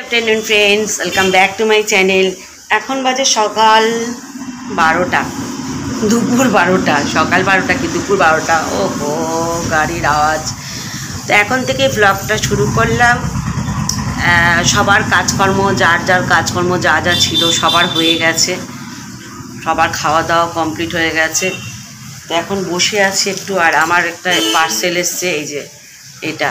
Afternoon friends, welcome back to my channel. এখন বাজে সকাল 12টা, দুপুর 12টা। সকাল 12টা কি দুপুর 12টা? ওহো, গাড়ির আওয়াজ। তো এখন থেকে ব্লগটা শুরু করলাম। সবার কাজকর্ম, যার যার কাজকর্ম যা যা ছিল সবার হয়ে গেছে, সবার খাওয়া দাওয়া কমপ্লিট হয়ে গেছে। তো এখন বসে আছি একটু। আর আমার একটা পার্সেল এসছে, এই যে এটা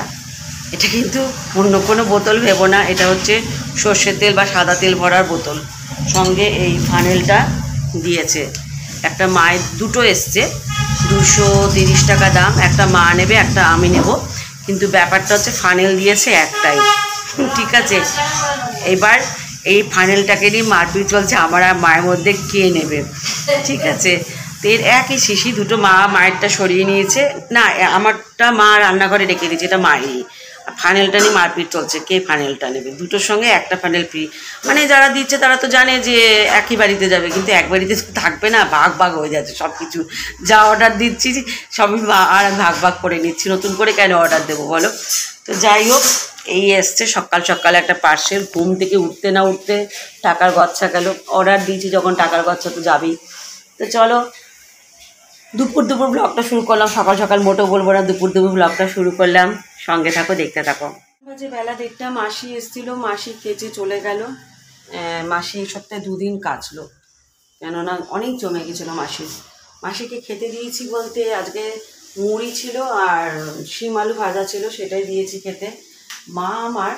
কিন্তু অন্য কোনো বোতল ভেবো না, এটা হচ্ছে সর্ষের তেল বা সাদা তেল ভরার বোতল। সঙ্গে এই ফানেলটা দিয়েছে। একটা মায়ের দুটো এসছে, 230 টাকা দাম। একটা মা নেবে, একটা আমি নেব। কিন্তু ব্যাপারটা হচ্ছে ফানেল দিয়েছে একটাই, ঠিক আছে। এবার এই ফানেলটাকে নিয়ে মারপিট চলছে আমার আর মায়ের মধ্যে, কে নেবে, ঠিক আছে। তেল একই শিশি, দুটো মায়েরটা সরিয়ে নিয়েছে, না আমারটা মা রান্নাঘরে রেখে দিয়েছে, এটা মায়েরই। ফানেলটা নিয়ে মারপিট চলছে, কে ফানেলটা নেবে। দুটোর সঙ্গে একটা ফানেল ফ্রি। মানে যারা দিচ্ছে তারা তো জানে যে একই বাড়িতে যাবে, কিন্তু এক বাড়িতে থাকবে না, ভাগ ভাগ হয়ে যাচ্ছে সব কিছু। যা অর্ডার দিচ্ছি সবই আর ভাগ ভাগ করে নিচ্ছি, নতুন করে কেন অর্ডার দেবো বলো। তো যাই হোক, এই এসছে সকাল সকাল একটা পার্সেল। ঘুম থেকে উঠতে না উঠতে টাকার গচ্ছা গেল। অর্ডার দিয়েছি যখন টাকার গচ্ছা তো যাবেই। তো চলো দুপুর ব্লগটা শুরু করলাম। সকাল সকাল মোটেও বলবো না, দুপুর ব্লগটা শুরু করলাম। সঙ্গে থাকো, দেখতে থাকো। বাজে বেলা 1:30। মাসি এসেছিলো, মাসি কেচে চলে গেল। মাসি এই সপ্তাহে 2 দিন কাচলো, কেননা অনেক জমে গেছিলো মাসিকে খেতে দিয়েছি বলতে আজকে মুড়ি ছিল আর শিম আলু ভাজা ছিল, সেটাই দিয়েছি খেতে। মা আমার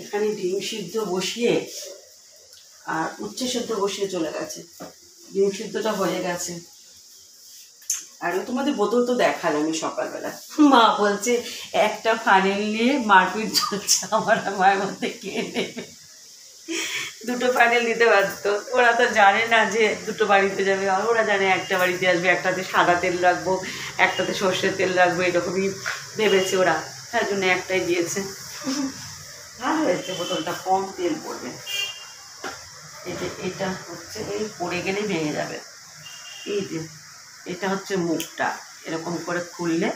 এখানে ডিম সিদ্ধ বসিয়ে আর উচ্ছে সিদ্ধ বসিয়ে চলে গেছে। ডিম সিদ্ধটা হয়ে গেছে। আর তোমাদের বোতল তো দেখালামই সকালবেলা। মা বলছে একটা ফানেল নিয়ে মারপিট চলছে আমার মায়ের মধ্যে, কে নেবে। দুটো ফানেল নিতে পারত। ওরা তো জানে না যে দুটো বাড়িতে যাবে, ওরা জানে একটা বাড়িতে আসবে, একটাতে সাদা তেল রাখবো, একটাতে সর্ষের তেল রাখবো, এরকমই ভেবেছে ওরা। তার জন্য একটাই দিয়েছে। ভালো হয়েছে, বোতলটা কম তেল পড়বে। এটা হচ্ছে এই পড়ে গেলেই ভেঙে যাবে। এই যে এটা হচ্ছে মুখটা, এরকম করে খুললে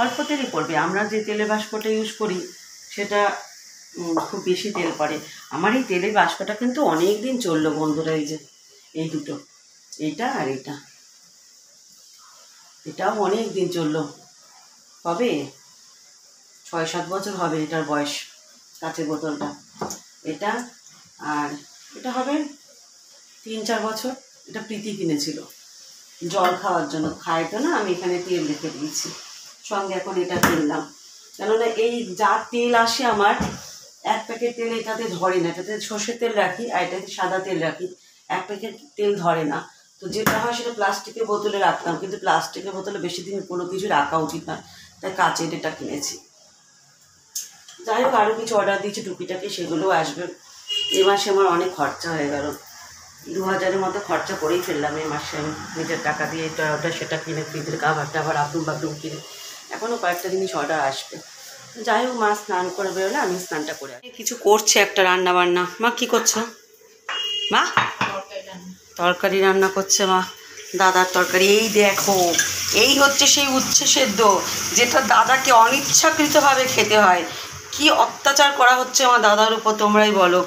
অল্প তেলই পড়বে। আমরা যে তেলের বাষ্পটা ইউজ করি সেটা খুব বেশি তেল পড়ে। আমার এই তেলের বাষ্পটা কিন্তু অনেক দিন চললো বন্ধুরা। এই যে এই দুটো, এইটা আর এটাও অনেক দিন চললো। হবে 6-7 বছর হবে এটার বয়স, কাঁচের বোতলটা। এটা আর এটা হবে 3-4 বছর। এটা প্রীতি কিনেছিল জল খাওয়ার জন্য, খায় তো না, আমি এখানে তেল রেখে দিয়েছি। সঙ্গে এখন এটা কিনলাম, কেননা এই যা তেল আসে আমার, এক প্যাকেট তেল এটাতে ধরে না। এটাতে সর্ষের তেল রাখি আর এটাতে সাদা তেল রাখি, এক প্যাকেট তেল ধরে না। তো যেটা হয় সেটা প্লাস্টিকের বোতলে রাখতাম, কিন্তু প্লাস্টিকের বোতলে বেশি দিন কোনো কিছু রাখা উচিত না, তাই কাঁচের এটা কিনেছি। যাই হোক, আরও কিছু অর্ডার দিয়েছি টুকিটাকি, সেগুলোও আসবে। এ মাসে আমার অনেক খরচা হয়ে গেল, 2000-এর মতো খরচা করেই ফেললাম এই মাসে আমি নিজের টাকা দিয়ে। এটা ওটা সেটা কিনে, ফ্রিজের কাভার টাভার বাথরুম কিনে। এখনও কয়েকটা জিনিস অর্ডার আসবে। যাই হোক, মা স্নান করে বেরোলে আমি স্নানটা করে কিছু করছে একটা রান্না বান্না। মা কি করছো? মা তরকারি রান্না করছে মা, দাদার তরকারি। এই দেখো, এই হচ্ছে সেই উচ্ছে সেদ্ধ, যেটা দাদাকে অনিচ্ছাকৃতভাবে খেতে হয়। কি অত্যাচার করা হচ্ছে আমার দাদার উপর, তোমরাই বলো।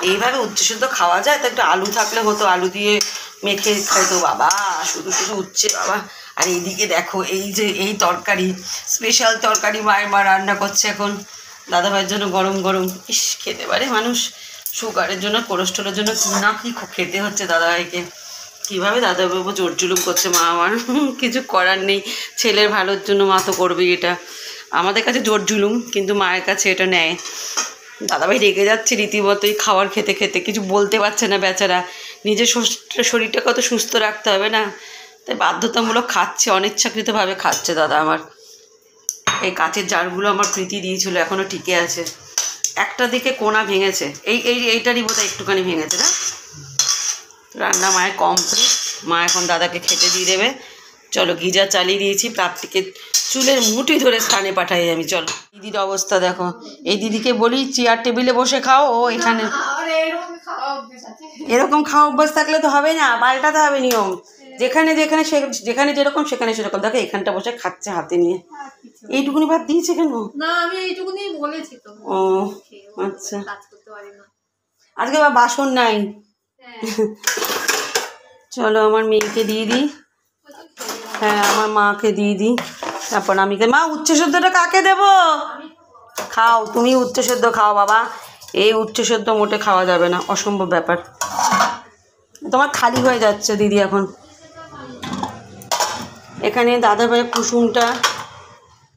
এইভাবে উচ্ছে সেদ্ধ খাওয়া যায়? তো একটু আলু থাকলে হতো, আলু দিয়ে মেখে খাইতো। বাবা শুধু উচ্ছে বাবা। আর এইদিকে দেখো, এই যে এই তরকারি, স্পেশাল তরকারি মা রান্না করছে এখন দাদাভাইয়ের জন্য, গরম গরম। ইস, খেতে পারে মানুষ? সুগারের জন্য, কোলেস্ট্রলের জন্য কি খেতে হচ্ছে দাদাভাইকে। কীভাবে দাদাবাবু জোর জুলুম করছে মা আমার। কিছু করার নেই, ছেলের ভালোর জন্য মা তো করবেই এটা। আমাদের কাছে জোর জুলুম, কিন্তু মায়ের কাছে এটা নেয়। দাদাভাই রেগে যাচ্ছে রীতিমতোই, খাওয়ার খেতে খেতে কিছু বলতে পারছে না বেচারা। নিজের শরীরটা কত সুস্থ রাখতে হবে না, তাই বাধ্যতামূলক খাচ্ছে, অনিচ্ছাকৃতভাবে খাচ্ছে দাদা আমার। এই কাচের জারগুলো আমার প্রীতি দিয়েছিল, এখনও টিকে আছে। একটা দিকে কোনা ভেঙেছে, এইটারই বোধহয় একটুখানি ভেঙেছে না। রান্না মায়ের কমপ্লিট, মা এখন দাদাকে খেতে দিয়ে দেবে। চলো, গিজার চালিয়ে দিয়েছি, প্রাপ্তিকে চুলের মুঠি ধরে স্থানে পাঠাই আমি। চলো, দিদির অবস্থা দেখো। এই দিদিকে বলি চেয়ার টেবিলে বসে খাও, ও এখানে। এরকম খাওয়া অভ্যাস থাকলে তো হবে না, পাল্টাতে হবে নিয়ম। যেখানে যেরকম সেখানে সেরকম। দেখো এখানটা বসে খাচ্ছে হাতে নিয়ে। এইটুকুনি ভাত দিয়েছে কেন? না, আমি এইটুকুনি বলেছি তো। ও আচ্ছা, আজকে আবার বাসন নাই। চলো আমার মেয়েকে দিয়ে দিই, হ্যাঁ আমার মাকে দিয়ে দিই, তারপর আমি মা উচ্চ সেদ্ধটা কাকে দেব? খাও তুমি উচ্চ সেদ্ধ খাও বাবা, এই উচ্চ সেদ্ধ মোটে খাওয়া যাবে না, অসম্ভব ব্যাপার। তোমার খালি হয়ে যাচ্ছে দিদি এখন। এখানে দাদা ভাই কুসুমটা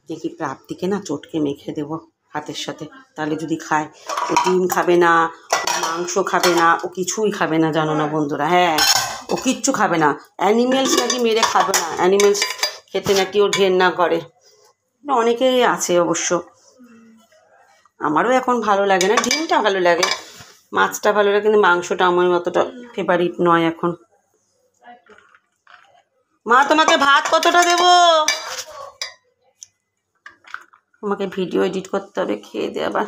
দেখি প্রাপ্তিকে না চটকে মেখে দেবো হাতের সাথে, তাহলে যদি খায়। ও ডিম খাবে না, ও মাংস খাবে না, ও কিছুই খাবে না জানো না বন্ধুরা। হ্যাঁ ও কিচ্ছু খাবে না, অ্যানিমেলস নাকি মেরে খাবে না, অ্যানিমেলস খেতে নাকি ও ঘেন্না করে। অনেকেই আছে অবশ্য, আমারও এখন ভালো লাগে না, ডিমটা ভালো লাগে, মাছটা ভালো লাগে, কিন্তু মাংসটা আমার অতটা ফেভারিট নয় এখন। মা তোমাকে ভাত কতটা দেবো? আমাকে ভিডিও এডিট করতে হবে, খেয়ে দিয়ে আবার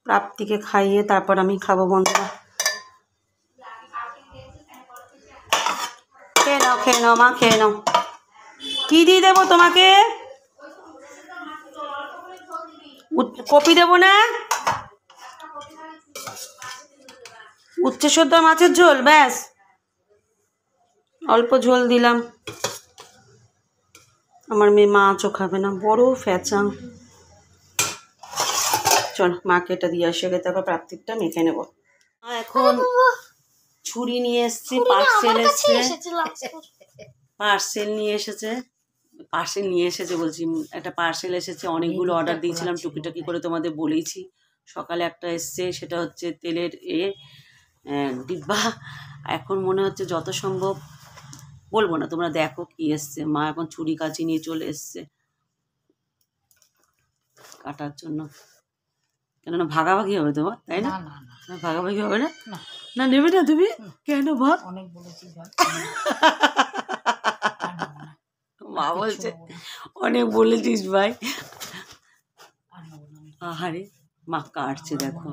প্রাপ্তিকে খাইয়ে তারপর আমি খাবো বন্ধুরা। খেয়ে নাও খেয়ে নাও মা, খেয়ে নাও। কী দিয়ে দেবো তোমাকে? কপি দেবো না? উচ্চ সেদ্ধ মাছের ঝোল, ব্যাস অল্প ঝোল দিলাম। আমার মেয়ে মাছও খাবে না, বড় ফ্যাচাং। চল মাকে এটা দিয়ে আসে, তারপর প্রাপ্তিকটা মেখে নেবো। এখন ছুরি নিয়ে এসছি, পার্সেল এসছে, পার্সেল নিয়ে এসেছে বলছি, একটা পার্সেল এসেছে, অনেকগুলো অর্ডার দিয়েছিলাম টুকিটাকি করে, তোমাদের বলেইছি। সকালে একটা এসছে, সেটা হচ্ছে তেলের ডিব্বা। এখন মনে হচ্ছে যত সম্ভব বলবো না, তোমরা দেখো কি এসছে। মা এখন ছুরি কাঁচি নিয়ে চলে এসছে কাটার জন্য, কেননা ভাগাভাগি হবে তোমার, তাই না? ভাগাভাগি হবে না? না নেবে না তুমি? কেন ভাগ? অনেক বলেছি মা বলছে অনেক বলেছিস ভাই। আহারে মা কাটছে দেখো,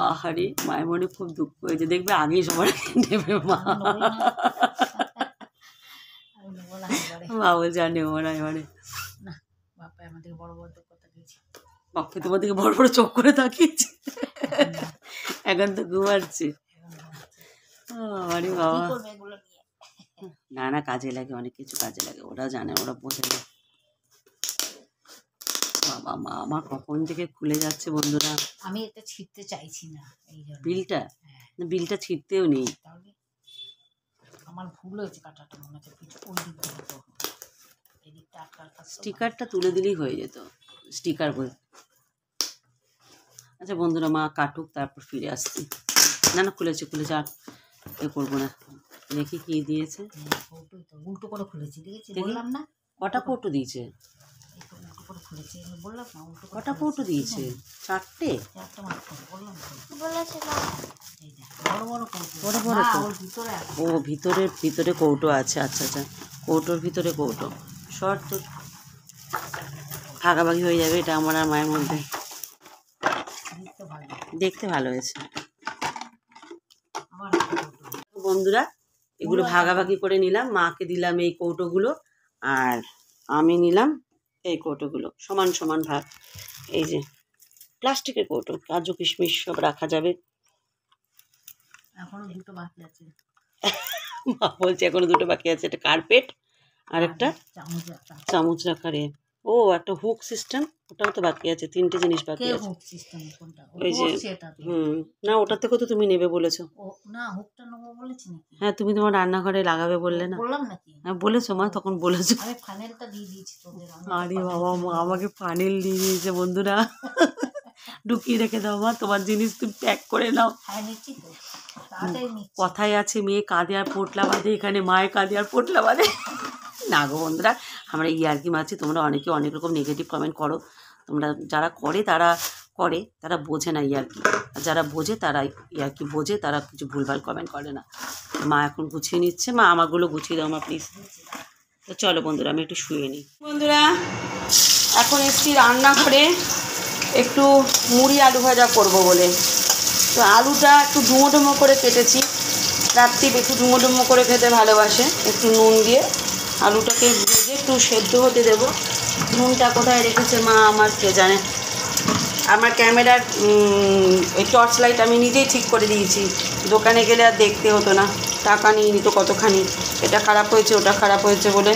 আহারে মায়ের মনে খুব দুঃখ হয়েছে, দেখবে আগেই সবার নেবে মা। মা বলছে আর নেবো না এবারে। বাপে তোমার দিকে বড় বড় চোখ করে তাকিয়েছে, এখন তো ঘুমাচ্ছে। আরে বাবা, না না কাজে লাগে, অনেক কিছু কাজে লাগে, ওরা জানে, ওরা বোঝে না। বাবা মা আমার কখন থেকে খুলে যাচ্ছে বন্ধুরা। আমি এটা ছিঁড়তে চাইছি না, এই জন্য বিলটা, বিলটা ছিঁড়তেও নেই, আমার ভুল হয়েছে, কাটাটা মনে হচ্ছে ওই দিক থেকে তো এদিকটা আটকার। স্টিকারটা তুলে দিলেই হয়ে যেত, স্টিকার বল। আচ্ছা বন্ধুরা মা কাটুক, তারপর ফিরে আসছি। না না খুলেছে আর এ করবো না। দেখি কি দিয়েছে, উল্টো করে খুলেছি, দেখেছি বললাম না? কটা কৌটো দিয়েছে? কটা কৌটো দিয়েছে? চারটে বড় বড়। ও ভিতরে কৌটো আছে, আচ্ছা আচ্ছা, কৌটোর ভিতরে কৌটো। শর্ট তো ভাগাভাগি হয়ে যাবে, এটা আমার আর মায়ের মধ্যে। দেখতে ভালো হয়েছে বন্ধুরা। এগুলো ভাগাভাগি করে নিলাম, মাকে দিলাম এই কৌটোগুলো, আর আমি নিলাম এই কৌটোগুলো, সমান সমান ভাগ। এই যে প্লাস্টিকের কৌটো, কাজু কিশমিশ সব রাখা যাবে। এখনো দুটো বাকি আছে, মা বলছে এখনো দুটো বাকি আছে, একটা কার্পেট আর একটা চামচ রাখার। ও একটা হুক সিস্টেম, ওটাও তো বাকি আছে, তিনটে জিনিস বাকি আছে। ওই যে না ওটার থেকে তো তুমি নেবে বলেছো। হ্যাঁ তুমি তোমার রান্নাঘরে লাগাবে বললে না? হ্যাঁ বলেছো মা, তখন বলেছো। আরে বাবা মা আমাকে পানেল দিয়ে দিয়েছে বন্ধুরা। ঢুকিয়ে রেখে দাও মা, তোমার জিনিস তুমি প্যাক করে নাও। কথাই আছে মেয়ে কাঁদে আর পোটলা বাঁধে, এখানে মায়ের কাঁদে আর পোটলা বাঁধে না গো বন্ধুরা। আমরা ইয়ার্কি মারছি, তোমরা অনেকে অনেক রকম নেগেটিভ কমেন্ট করো। তোমরা যারা করে তারা বোঝে না ইয়ার্কি, আর যারা বোঝে তারা ইয়ার্কি বোঝে, তারা কিছু ভুলভাল কমেন্ট করে না। মা এখন গুছিয়ে নিচ্ছে, মা আমারগুলো গুছিয়ে দাও মা প্লিজ। তো চলো বন্ধুরা আমি একটু শুয়ে নিই। বন্ধুরা এখন এসছি রান্নাঘরে একটু মুড়ি আলু ভাজা করবো বলে। তো আলুটা একটু ডুমো ডুমো করে কেটেছি, রাত্রি একটু ডুমো ডুমো করে খেতে ভালোবাসে, একটু নুন দিয়ে আলুটাকে ভেজে একটু সেদ্ধ হতে দেবো। নুনটা কোথায় রেখেছে মা আমার কে জানে। আমার ক্যামেরার ওই টর্চ লাইট আমি নিজেই ঠিক করে দিয়েছি, দোকানে গেলে আর দেখতে হতো না, টাকা নিয়ে নিত কতখানি, এটা খারাপ হয়েছে ওটা খারাপ হয়েছে বলে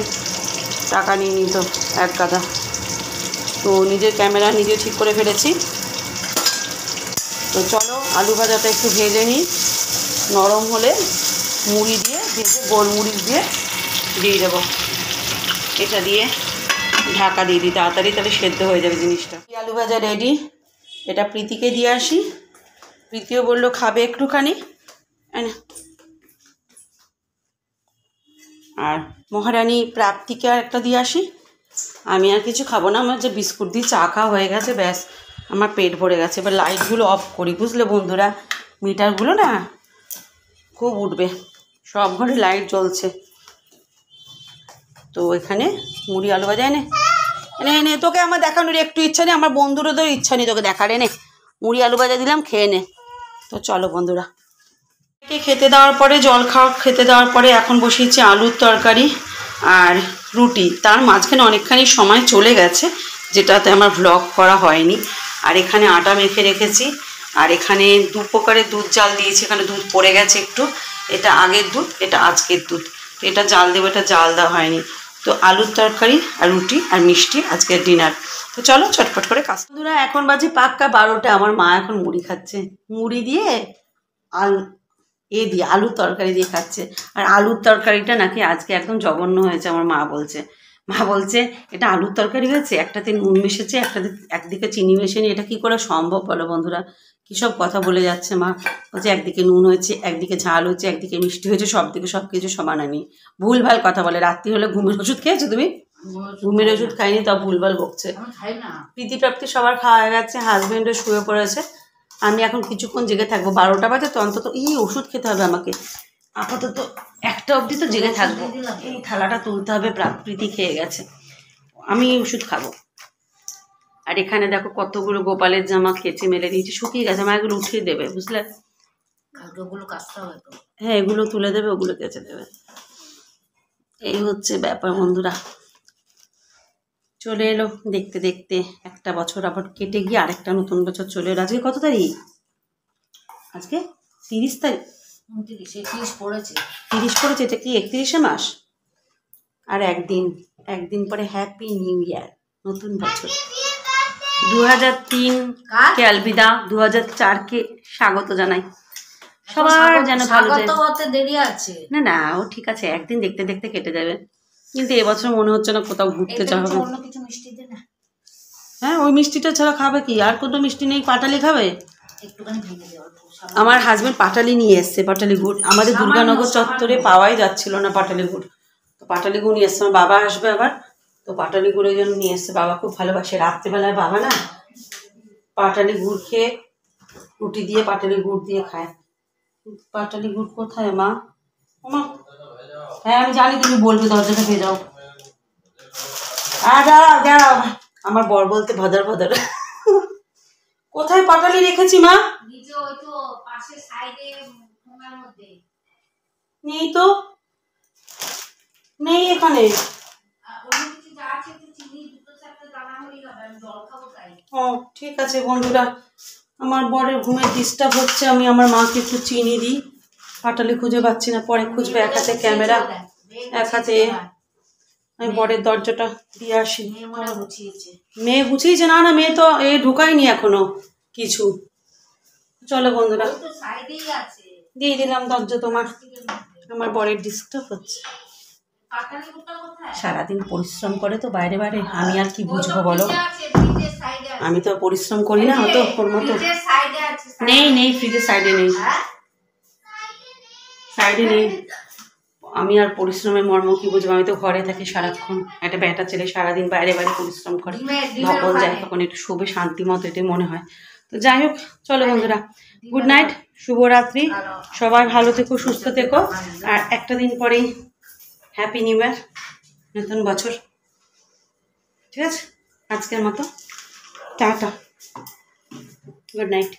টাকা নিয়ে নিত এক গাদা। তো নিজের ক্যামেরা নিজে ঠিক করে ফেলেছি। তো চলো আলু ভাজাটা একটু ভেজে নিই, নরম হলে মুড়ি দিয়ে ভেজে গোলমরিচ দিয়ে দেবো, এটা দিয়ে ঢাকা দিয়ে দিই তাড়াতাড়ি, তাহলে সেদ্ধ হয়ে যাবে জিনিসটা। আলু ভাজা রেডি, এটা প্রীতিকে দিয়ে আসি, প্রীতিও বললো খাবে একটুখানি, আর মহারানী প্রাপ্তিকে আর একটা দিয়ে আসি। আমি আর কিছু খাবো না, আমার যে বিস্কুট দিয়ে চা খাওয়া হয়ে গেছে, ব্যাস আমার পেট ভরে গেছে। এবার লাইটগুলো অফ করি, বুঝলে বন্ধুরা, মিটারগুলো না খুব উঠবে, সব ঘরে লাইট জ্বলছে। তো এখানে মুড়ি আলু ভাজা এনে এনে তোকে আমার দেখানোর একটু ইচ্ছা নেই, আমার বন্ধুরও ইচ্ছা নেই তোকে দেখার, এনে মুড়ি আলু ভাজা দিলাম, খেয়ে নে। তো চলো বন্ধুরা, খেতে দেওয়ার পরে খেতে দেওয়ার পরে এখন বসিয়েছি আলুর তরকারি আর রুটি। তার মাঝখানে অনেকখানি সময় চলে গেছে, যেটাতে আমার ভ্লগ করা হয়নি। আর এখানে আটা মেখে রেখেছি, আর এখানে 2 প্রকারের দুধ জাল দিয়েছি, এখানে দুধ পড়ে গেছে একটু, এটা আগের দুধ, এটা আজকের দুধ। তো এটা জাল দেবো, এটা জাল দেওয়া হয়নি। তো আলুর তরকারি আর রুটি আর মিষ্টি আজকের ডিনার। তো চলো চটপট করে কাজ। বন্ধুরা এখন বাজে পাক্কা 12টা, আমার মা এখন মুড়ি খাচ্ছে, মুড়ি দিয়ে আলুর তরকারি দিয়ে খাচ্ছে। আর আলুর তরকারিটা নাকি আজকে একদম জঘন্য হয়েছে, আমার মা বলছে এটা আলুর তরকারি হয়েছে, একটাতে নুন মিশেছে, একদিকে চিনি মেশানি, এটা কি করে সম্ভব বলো বন্ধুরা? কী সব কথা বলে যাচ্ছে মা, বলছে একদিকে নুন হয়েছে, একদিকে ঝাল হয়েছে, একদিকে মিষ্টি হয়েছে, সব কিছু সমান আনি, ভুলভাল কথা বলে। রাত্রি হলে ঘুমের ওষুধ খেয়েছো তুমি? ঘুমের ওষুধ খাইনি, তাও ভুলভাল বকছে। প্রীতি প্রাপ্তি সবার খাওয়া হয়ে গেছে, হাজব্যান্ডও শুয়ে পড়েছে, আমি এখন কিছুক্ষণ জেগে থাকবো, 12টা বাজে তো, অন্তত ওষুধ খেতে হবে আমাকে, আপাতত 1টা অবধি তো জেগে থাকবো। এই থালাটা তুলতে হবে, প্রীতি খেয়ে গেছে, আমি ওষুধ খাবো। আর এখানে দেখো কতগুলো গোপালের জামা কেচে মেলে দিয়েছি, শুকিয়ে গেছে, মা এগুলো উঠিয়ে দেবে, বুঝলে? হ্যাঁ, এগুলো তুলে দেবে, ওগুলো কেচে দেবে। এই হচ্ছে ব্যাপার বন্ধুরা। চলে এলো দেখতে দেখতে একটা বছর, আবার কেটে গিয়ে আরেকটা নতুন বছর চলে এলো। আজকে কত তারিখ? আজকে 30 তারিখ, 30 পড়েছে, এটা কি 31শে মাস? আর একদিন পরে হ্যাপি নিউ ইয়ার, নতুন বছর। 2003 কে আলবিদা, 2004 কে স্বাগত জানাই। সবার যেন ভালো যায়, দেরি আছে না, ও ঠিক আছে, একদিন দেখতে দেখতে কেটে যাবে। কিন্তু এবছর মনে হচ্ছে না কোথাও ঘুরতে যাওয়া হবে। হ্যাঁ, ওই মিষ্টিটা ছাড়া খাবে কি? আর কোনো মিষ্টি নেই? পাটালি খাবে? আমার হাজবেন্ড পাটালি নিয়ে এসছে, পাটালি গুড়। আমাদের দুর্গানগর চত্বরে পাওয়াই যাচ্ছিল না পাটালি গুড়, তো পাটালি গুড় নিয়ে এসছে। আমার বাবা আসবে আবার, তো পাটালি গুড়ের জন্য নিয়ে এসছে। বাবা খুব ভালোবাসে, রাত্রেবেলায় বাবা না পাটালি গুড় খেয়ে রুটি দিয়ে পাটালি গুড় দিয়ে খায়। পাটালি গুড় কোথায় মা? হ্যাঁ আমি জানি, তুমি বলবে, দরজাটা পেয়ে যাও। দাঁড়াও, আমার বর বলতে ভদর কোথায় পাটালি রেখেছি মা? নেই তো, নেই এখানে। ও ঠিক আছে বন্ধুরা, আমার বরের ঘুমের ডিস্টার্ব হচ্ছে, আমি আমার মাকে একটু চিনি দিই। পাটালি খুঁজে পাচ্ছি না, পরে খুঁজবে। এক হাতে ক্যামেরা, এক হাতে। আমি বরের দরজাটা দিয়ে আসি। মেয়ে গুছিয়েছে? না মেয়ে তো ঢুকায়নি এখনো কিছু। চলো বন্ধুরা, দিয়ে দিলাম দরজা তোমার। আমার বরের ডিস্টার্ব হচ্ছে, সারাদিন পরিশ্রম করে তো বাইরে, আমি আর কি বুঝবো বলো? আমি তো পরিশ্রম করি না অত ওর মতো। নেই ফ্রিজের সাইডে নেই, আমি আর পরিশ্রমের মর্ম কি বুঝবো? আমি তো ঘরে থাকি সারাক্ষণ, একটা ব্যাটা ছেলে সারাদিন বাইরে পরিশ্রম করে, ধকল যায়, তখন একটু শোবে শান্তি মতো, এটাই মনে হয়। তো যাই হোক, চলো বন্ধুরা, গুড নাইট, শুভরাত্রি, সবাই ভালো থেকো, সুস্থ থেকো। আর একটা দিন পরেই হ্যাপি নিউ ইয়ার, নতুন বছর। ঠিক আছে, আজকের মতো টাটা, গুড নাইট।